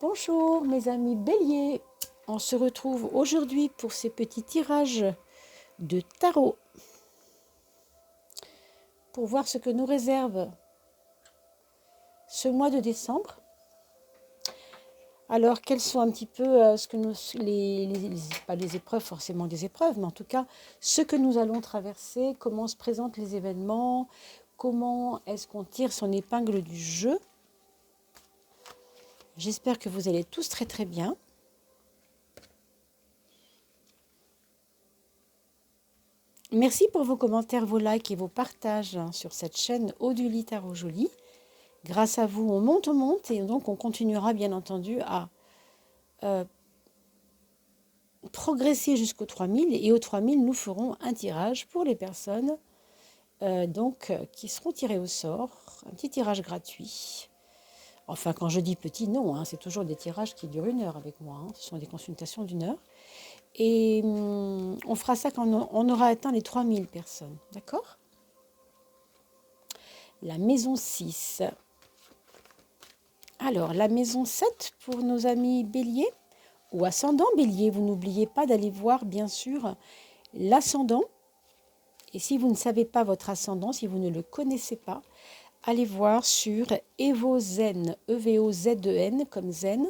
Bonjour mes amis béliers, on se retrouve aujourd'hui pour ces petits tirages de tarot pour voir ce que nous réserve ce mois de décembre. Alors quelles sont un petit peu ce que nous, pas les épreuves, forcément des épreuves, mais en tout cas ce que nous allons traverser, comment se présentent les événements, comment est-ce qu'on tire son épingle du jeu. J'espère que vous allez tous très très bien. Merci pour vos commentaires, vos likes et vos partages sur cette chaîne Oduli Tarot Jolie. Grâce à vous, on monte et donc on continuera bien entendu à progresser jusqu'aux 3000 et aux 3000, nous ferons un tirage pour les personnes qui seront tirées au sort, un petit tirage gratuit. Enfin, quand je dis petit, non, hein, c'est toujours des tirages qui durent 1 heure avec moi. Hein, ce sont des consultations d'1 heure. Et on fera ça quand on aura atteint les 3000 personnes. D'accord ? La maison 6. Alors, la maison 7 pour nos amis béliers ou ascendant bélier. Vous n'oubliez pas d'aller voir, bien sûr, l'ascendant. Et si vous ne savez pas votre ascendant, si vous ne le connaissez pas, allez voir sur Evozen, E-V-O-Z-E-N, comme zen.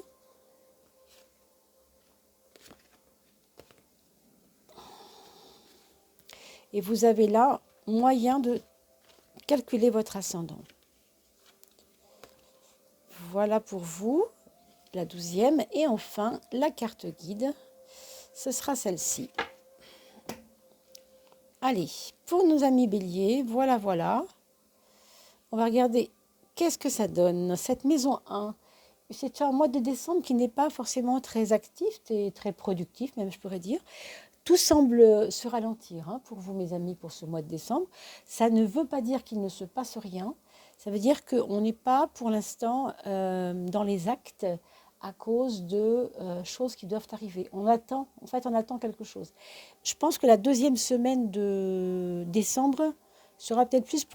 Et vous avez là moyen de calculer votre ascendant. Voilà pour vous, la 12e. Et enfin, la carte guide, ce sera celle-ci. Allez, pour nos amis béliers, voilà. On va regarder qu'est-ce que ça donne. Cette maison 1, c'est un mois de décembre qui n'est pas forcément très actif et très productif, même je pourrais dire. Tout semble se ralentir pour vous, mes amis, pour ce mois de décembre. Ça ne veut pas dire qu'il ne se passe rien. Ça veut dire qu'on n'est pas, pour l'instant, dans les actes à cause de choses qui doivent arriver. On attend quelque chose. Je pense que la 2e semaine de décembre sera peut-être plus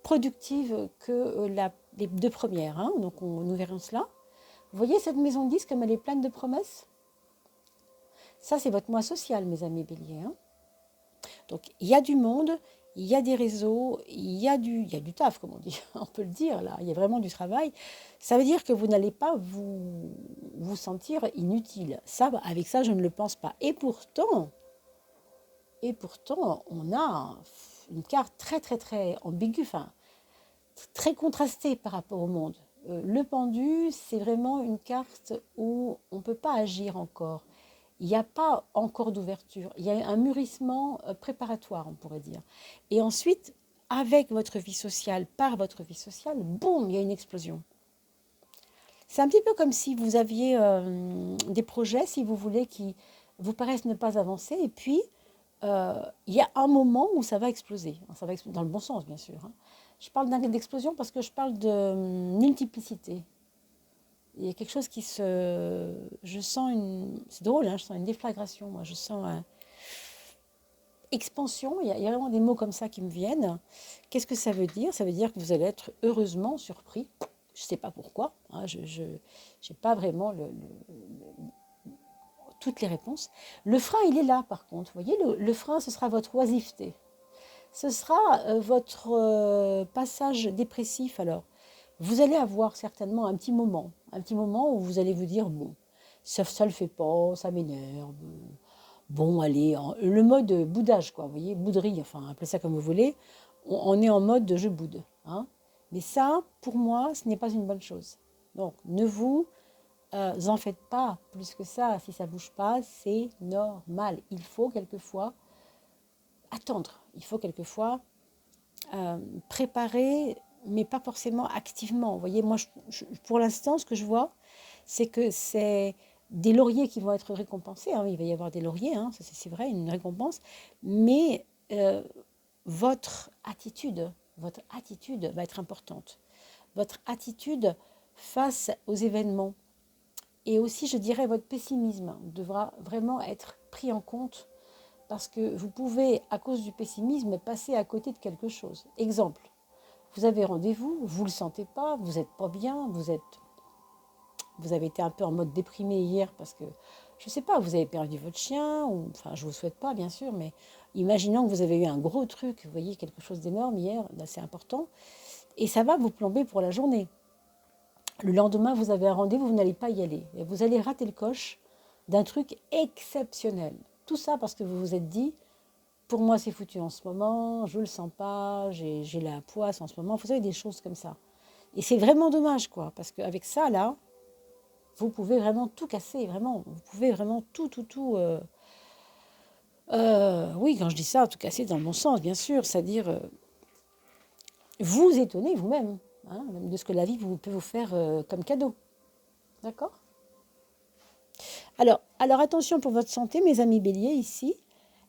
productive que les 2 premières. Donc, nous verrons cela. Vous voyez cette maison 10 comme elle est pleine de promesses ? Ça, c'est votre mois social, mes amis béliers. Donc, il y a du monde, il y a des réseaux, il y a du taf, comme on dit, on peut le dire, là. Il y a vraiment du travail. Ça veut dire que vous n'allez pas vous sentir inutile. Ça, avec ça, je ne le pense pas. Et pourtant, on a une carte très, très, très ambiguë, très contrastée par rapport au monde. Le pendu, c'est vraiment une carte où on ne peut pas agir encore. Il n'y a pas encore d'ouverture. Il y a un mûrissement préparatoire, on pourrait dire. Et ensuite, avec votre vie sociale, par votre vie sociale, boum, il y a une explosion. C'est un petit peu comme si vous aviez des projets, si vous voulez, qui vous paraissent ne pas avancer. Et puis, il y a un moment où ça va exploser. Ça va exploser dans le bon sens, bien sûr. Je parle d'explosion parce que je parle de multiplicité. Il y a quelque chose qui se... Je sens une... C'est drôle, je sens une déflagration. Moi, je sens expansion. Il y a vraiment des mots comme ça qui me viennent. Qu'est-ce que ça veut dire ? Ça veut dire que vous allez être heureusement surpris. Je ne sais pas pourquoi. Je n'ai pas vraiment toutes les réponses. Le frein, il est là, par contre. Vous voyez, le frein, ce sera votre oisiveté. Ce sera votre passage dépressif, alors. Vous allez avoir certainement un petit moment où vous allez vous dire, bon, ça le fait pas, ça m'énerve. Bon, allez, le mode boudage, quoi, vous voyez, bouderie, enfin, appelez ça comme vous voulez. On est en mode de je boude. Mais ça, pour moi, ce n'est pas une bonne chose. Donc, ne vous en faites pas plus que ça. Si ça ne bouge pas, c'est normal. Il faut quelquefois attendre. Il faut quelquefois préparer, mais pas forcément activement. Vous voyez, moi, pour l'instant, ce que je vois, c'est que c'est des lauriers qui vont être récompensés. Il va y avoir des lauriers, c'est vrai, une récompense. Mais votre attitude va être importante. Votre attitude face aux événements. Et aussi, je dirais, votre pessimisme devra vraiment être pris en compte parce que vous pouvez, à cause du pessimisme, passer à côté de quelque chose. Exemple, vous avez rendez-vous, vous ne le sentez pas, vous n'êtes pas bien, vous êtes Vous avez été un peu en mode déprimé hier parce que, je ne sais pas, vous avez perdu votre chien, ou, enfin, je ne vous souhaite pas, bien sûr, mais imaginons que vous avez eu un gros truc, vous voyez, quelque chose d'énorme hier, d'assez important, et ça va vous plomber pour la journée. Le lendemain, vous avez un rendez-vous, vous n'allez pas y aller. Et vous allez rater le coche d'un truc exceptionnel. Tout ça parce que vous vous êtes dit, pour moi c'est foutu en ce moment, je ne le sens pas, j'ai la poisse en ce moment. Vous savez, des choses comme ça. Et c'est vraiment dommage, quoi, parce qu'avec ça, là, vous pouvez vraiment tout casser, vraiment. Vous pouvez vraiment tout. Oui, quand je dis ça, tout casser dans le bon sens, bien sûr, c'est-à-dire vous étonner vous-même, hein, même de ce que la vie peut vous faire comme cadeau. D'accord? Alors attention pour votre santé, mes amis béliers, ici,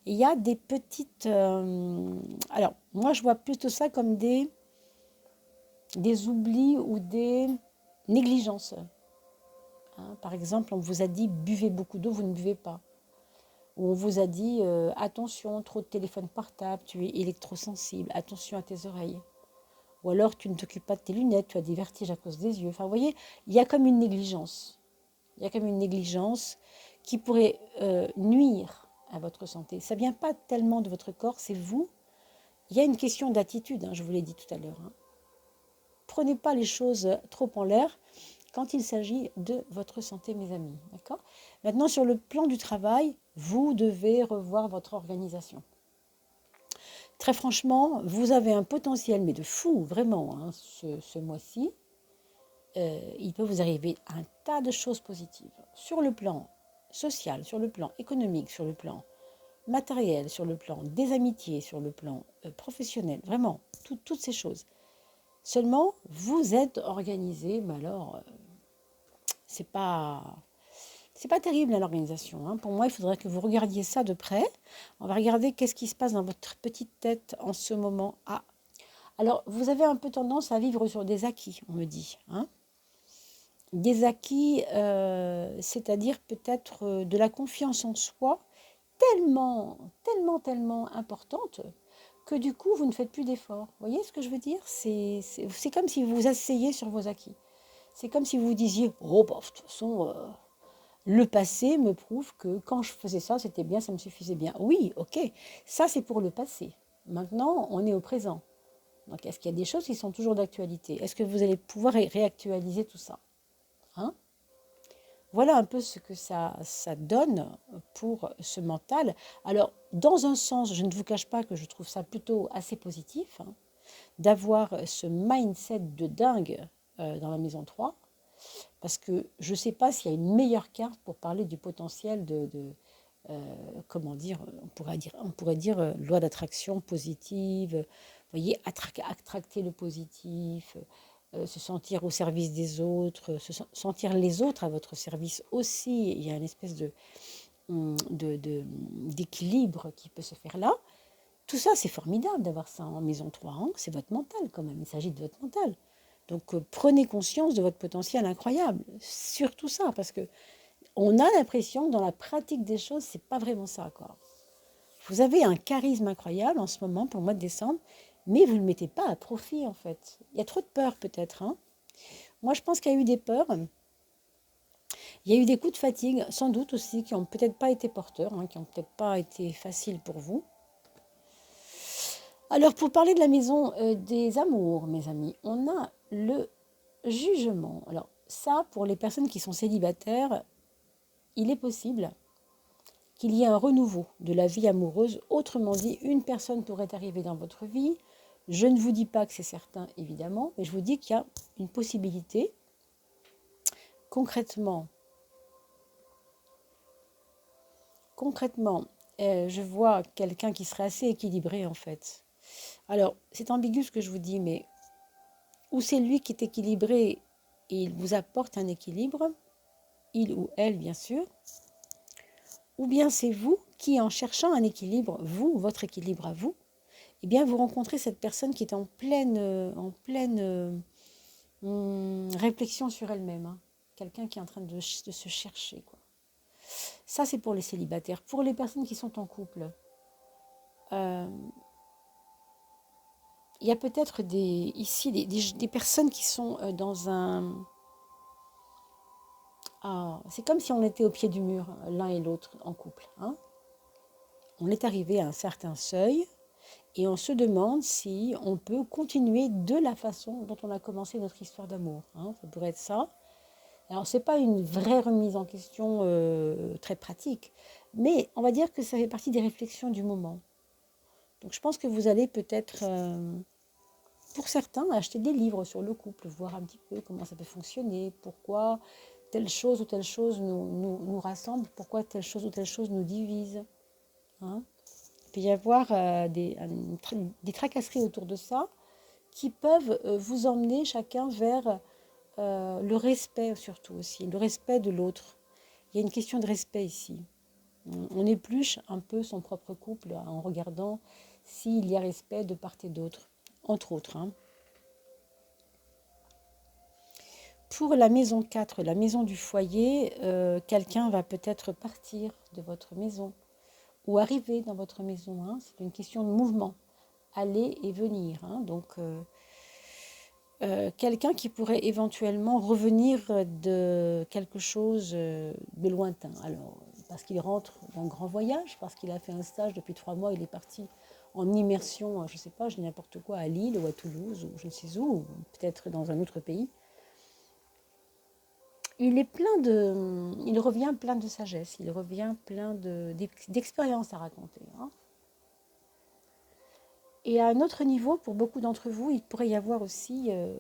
il y a des petites... alors, moi, je vois plutôt ça comme des oublis ou des négligences. Hein. Par exemple, on vous a dit, buvez beaucoup d'eau, vous ne buvez pas. Ou on vous a dit, attention, trop de téléphone portable, tu es électrosensible, attention à tes oreilles. Ou alors, tu ne t'occupes pas de tes lunettes, tu as des vertiges à cause des yeux. Enfin, vous voyez, il y a comme une négligence. Il y a comme une négligence qui pourrait nuire à votre santé. Ça ne vient pas tellement de votre corps, c'est vous. Il y a une question d'attitude, hein, je vous l'ai dit tout à l'heure. Hein. Prenez pas les choses trop en l'air quand il s'agit de votre santé, mes amis. D'accord ? Maintenant, sur le plan du travail, vous devez revoir votre organisation. Très franchement, vous avez un potentiel, mais de fou, vraiment, hein, ce mois-ci. Il peut vous arriver un tas de choses positives. Sur le plan social, sur le plan économique, sur le plan matériel, sur le plan des amitiés, sur le plan professionnel, vraiment, toutes ces choses. Seulement, vous êtes organisé, mais alors, c'est pas... C'est pas terrible à l'organisation. Hein. Pour moi, il faudrait que vous regardiez ça de près. On va regarder qu'est-ce qui se passe dans votre petite tête en ce moment. Ah, alors vous avez un peu tendance à vivre sur des acquis, on me dit. Hein. Des acquis, c'est-à-dire peut-être de la confiance en soi tellement importante que du coup, vous ne faites plus d'efforts. Vous voyez ce que je veux dire? C'est comme si vous vous asseyez sur vos acquis. C'est comme si vous vous disiez, oh, bah, de toute façon, le passé me prouve que quand je faisais ça, c'était bien, ça me suffisait bien. Oui, ok, ça c'est pour le passé. Maintenant, on est au présent. Donc, est-ce qu'il y a des choses qui sont toujours d'actualité? Est-ce que vous allez pouvoir réactualiser tout ça? Hein? Voilà un peu ce que ça donne pour ce mental. Alors, dans un sens, je ne vous cache pas que je trouve ça plutôt assez positif, hein, d'avoir ce mindset de dingue dans la maison 3, parce que je ne sais pas s'il y a une meilleure carte pour parler du potentiel comment dire, on pourrait dire loi d'attraction positive, vous voyez, attracter le positif, se sentir au service des autres, sentir les autres à votre service aussi. Il y a une espèce d'équilibre qui peut se faire là. Tout ça, c'est formidable d'avoir ça en maison 3 ans. C'est votre mental quand même, il s'agit de votre mental. Donc prenez conscience de votre potentiel incroyable. Surtout ça, parce que on a l'impression que dans la pratique des choses, c'est pas vraiment ça, quoi. Vous avez un charisme incroyable en ce moment pour le mois de décembre, mais vous ne le mettez pas à profit en fait. Il y a trop de peur peut-être. Hein. Moi, je pense qu'il y a eu des peurs. Il y a eu des coups de fatigue, sans doute aussi, qui n'ont peut-être pas été porteurs, hein, qui n'ont peut-être pas été faciles pour vous. Alors, pour parler de la maison des amours, mes amis, on a le jugement. Alors, ça, pour les personnes qui sont célibataires, il est possible qu'il y ait un renouveau de la vie amoureuse. Autrement dit, une personne pourrait arriver dans votre vie. Je ne vous dis pas que c'est certain, évidemment, mais je vous dis qu'il y a une possibilité. Concrètement, je vois quelqu'un qui serait assez équilibré, en fait. Alors, c'est ambigu ce que je vous dis, mais ou c'est lui qui est équilibré et il vous apporte un équilibre, il ou elle, bien sûr, ou bien c'est vous qui, en cherchant un équilibre, vous, votre équilibre à vous, eh bien, vous rencontrez cette personne qui est en pleine réflexion sur elle-même. Hein. Quelqu'un qui est en train de se chercher. Quoi. Ça, c'est pour les célibataires. Pour les personnes qui sont en couple, euh, il y a peut-être ici des personnes qui sont dans un... c'est comme si on était au pied du mur, l'un et l'autre en couple, hein. On est arrivé à un certain seuil et on se demande si on peut continuer de la façon dont on a commencé notre histoire d'amour, hein. Ça pourrait être ça. Alors, ce n'est pas une vraie remise en question très pratique, mais on va dire que ça fait partie des réflexions du moment. Donc, je pense que vous allez peut-être, pour certains, acheter des livres sur le couple, voir un petit peu comment ça peut fonctionner, pourquoi telle chose ou telle chose nous rassemble, pourquoi telle chose ou telle chose nous divise, hein. Il peut y avoir des tracasseries autour de ça qui peuvent vous emmener chacun vers le respect surtout aussi, le respect de l'autre. Il y a une question de respect ici. On épluche un peu son propre couple en regardant s'il y a respect de part et d'autre, entre autres, hein. Pour la maison 4, la maison du foyer, quelqu'un va peut-être partir de votre maison ou arriver dans votre maison, hein. C'est une question de mouvement, aller et venir, hein. Donc, quelqu'un qui pourrait éventuellement revenir de quelque chose de lointain. Alors, parce qu'il rentre d'un grand voyage, parce qu'il a fait un stage depuis 3 mois, il est parti en immersion, je ne sais pas, je dis n'importe quoi, à Lille ou à Toulouse, ou je ne sais où, ou peut-être dans un autre pays. Il revient plein de sagesse, il revient plein d'expériences à raconter, hein. Et à un autre niveau, pour beaucoup d'entre vous, il pourrait y avoir aussi euh,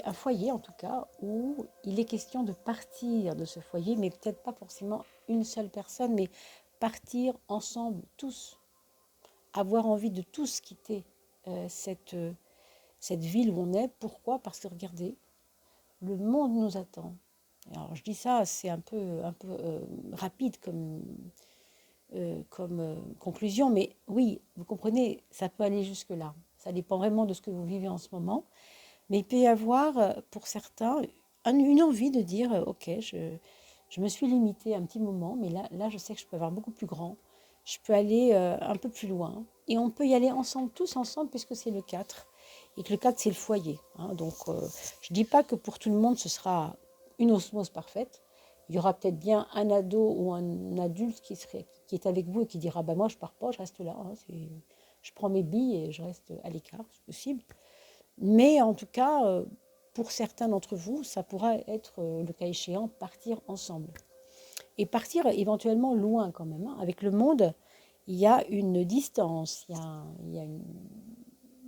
un foyer en tout cas, où il est question de partir de ce foyer, mais peut-être pas forcément une seule personne, mais partir ensemble tous, avoir envie de tous quitter cette ville où on est. Pourquoi? Parce que regardez, le monde nous attend. Alors je dis ça, c'est un peu rapide comme conclusion, mais oui, vous comprenez, ça peut aller jusque-là. Ça dépend vraiment de ce que vous vivez en ce moment. Mais il peut y avoir, pour certains, une envie de dire, ok, je me suis limitée un petit moment, mais là, je sais que je peux avoir beaucoup plus grand. Je peux aller un peu plus loin. Et on peut y aller ensemble, tous ensemble, puisque c'est le 4. Et que le 4, c'est le foyer, hein. Donc, je ne dis pas que pour tout le monde, ce sera une osmose parfaite. Il y aura peut-être bien un ado ou un adulte qui est avec vous et qui dira, bah moi, je ne pars pas, je reste là, hein. Je prends mes billes et je reste à l'écart, c'est possible. Mais en tout cas, pour certains d'entre vous, ça pourra être, le cas échéant, partir ensemble. Et partir éventuellement loin quand même, hein. Avec le monde, il y a une distance, il y a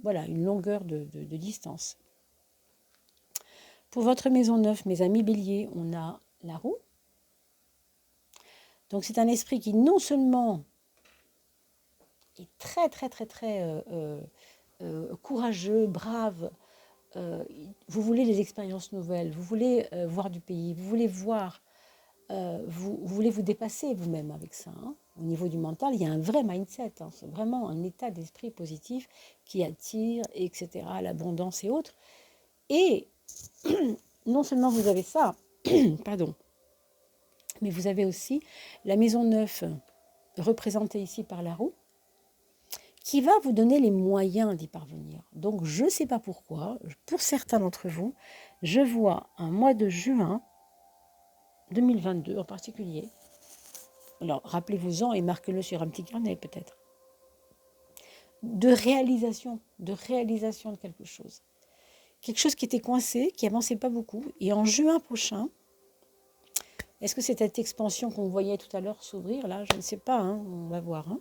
voilà, une longueur de distance. Pour votre maison neuve, mes amis béliers, on a la roue. Donc c'est un esprit qui non seulement est très très très très courageux, brave. Vous voulez des expériences nouvelles, vous voulez voir du pays, vous voulez voir, vous voulez vous dépasser vous-même avec ça, hein. Au niveau du mental, il y a un vrai mindset, hein. C'est vraiment un état d'esprit positif qui attire, etc., l'abondance et autres. Et non seulement vous avez ça, pardon, mais vous avez aussi la maison neuve représentée ici par la roue, qui va vous donner les moyens d'y parvenir. Donc, je ne sais pas pourquoi, pour certains d'entre vous, je vois un mois de juin 2022 en particulier. Alors, rappelez-vous-en et marquez-le sur un petit carnet peut-être. De réalisation de quelque chose. Quelque chose qui était coincé, qui avançait pas beaucoup. Et en juin prochain, est-ce que c'est cette expansion qu'on voyait tout à l'heure s'ouvrir là? Je ne sais pas, hein, on va voir, hein.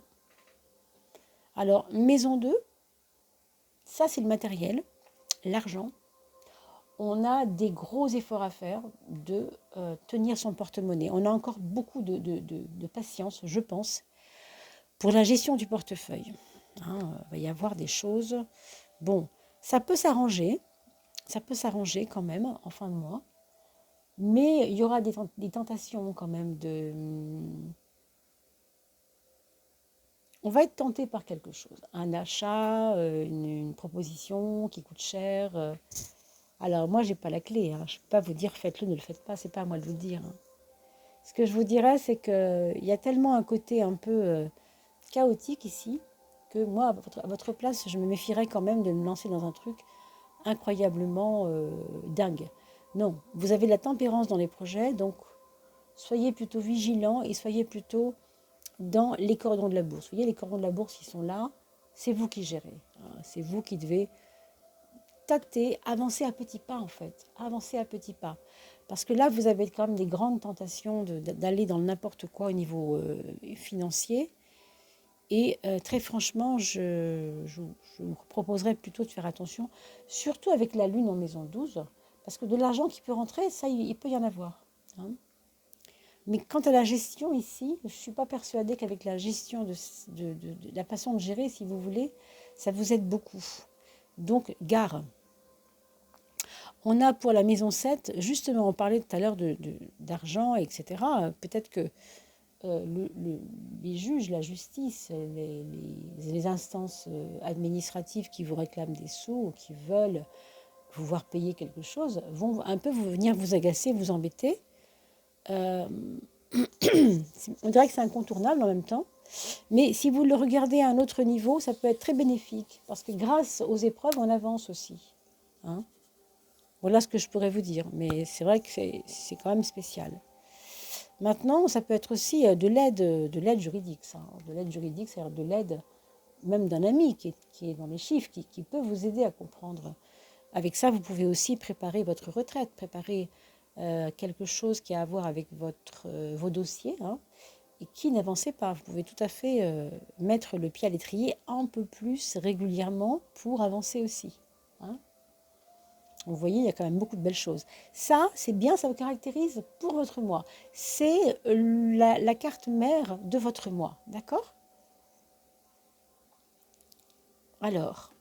Alors, maison 2, ça c'est le matériel, l'argent. On a des gros efforts à faire de tenir son porte-monnaie. On a encore beaucoup de patience, je pense, pour la gestion du portefeuille, hein. Il va y avoir des choses. Bon, ça peut s'arranger quand même en fin de mois, mais il y aura des tentations quand même On va être tenté par quelque chose, un achat, une proposition qui coûte cher. Alors moi, j'ai pas la clé, hein. Je ne peux pas vous dire faites-le, ne le faites pas, c'est pas à moi de vous dire, hein. Ce que je vous dirais, c'est qu'il y a tellement un côté un peu chaotique ici que moi, à votre place, je me méfierais quand même de me lancer dans un truc incroyablement dingue. Non, vous avez de la tempérance dans les projets, donc soyez plutôt vigilants et soyez plutôt dans les cordons de la bourse. Vous voyez, les cordons de la bourse, ils sont là, c'est vous qui gérez. Hein. C'est vous qui devez tâter, avancer à petits pas en fait, avancer à petits pas. Parce que là, vous avez quand même des grandes tentations d'aller dans n'importe quoi au niveau financier. Et très franchement, je vous proposerais plutôt de faire attention, surtout avec la lune en maison 12, parce que de l'argent qui peut rentrer, ça, il peut y en avoir. Hein. Mais quant à la gestion ici, je ne suis pas persuadée qu'avec la gestion de la façon de gérer, si vous voulez, ça vous aide beaucoup. Donc, gare. On a pour la maison 7, justement, on parlait tout à l'heure d'argent, etc. Peut-être que les juges, la justice, les instances administratives qui vous réclament des sous ou qui veulent vous voir payer quelque chose, vont un peu venir vous agacer, vous embêter. Euh, on dirait que c'est incontournable en même temps. Mais si vous le regardez à un autre niveau, ça peut être très bénéfique. Parce que grâce aux épreuves, on avance aussi. Hein. Voilà ce que je pourrais vous dire. Mais c'est vrai que c'est quand même spécial. Maintenant, ça peut être aussi de l'aide juridique. Ça. De l'aide juridique, c'est-à-dire de l'aide même d'un ami qui est dans les chiffres, qui peut vous aider à comprendre. Avec ça, vous pouvez aussi préparer votre retraite, préparer quelque chose qui a à voir avec vos dossiers, hein, et qui n'avancez pas. Vous pouvez tout à fait mettre le pied à l'étrier un peu plus régulièrement pour avancer aussi. Hein. Vous voyez, il y a quand même beaucoup de belles choses. Ça, c'est bien, ça vous caractérise pour votre mois. C'est la carte mère de votre mois, d'accord? Alors,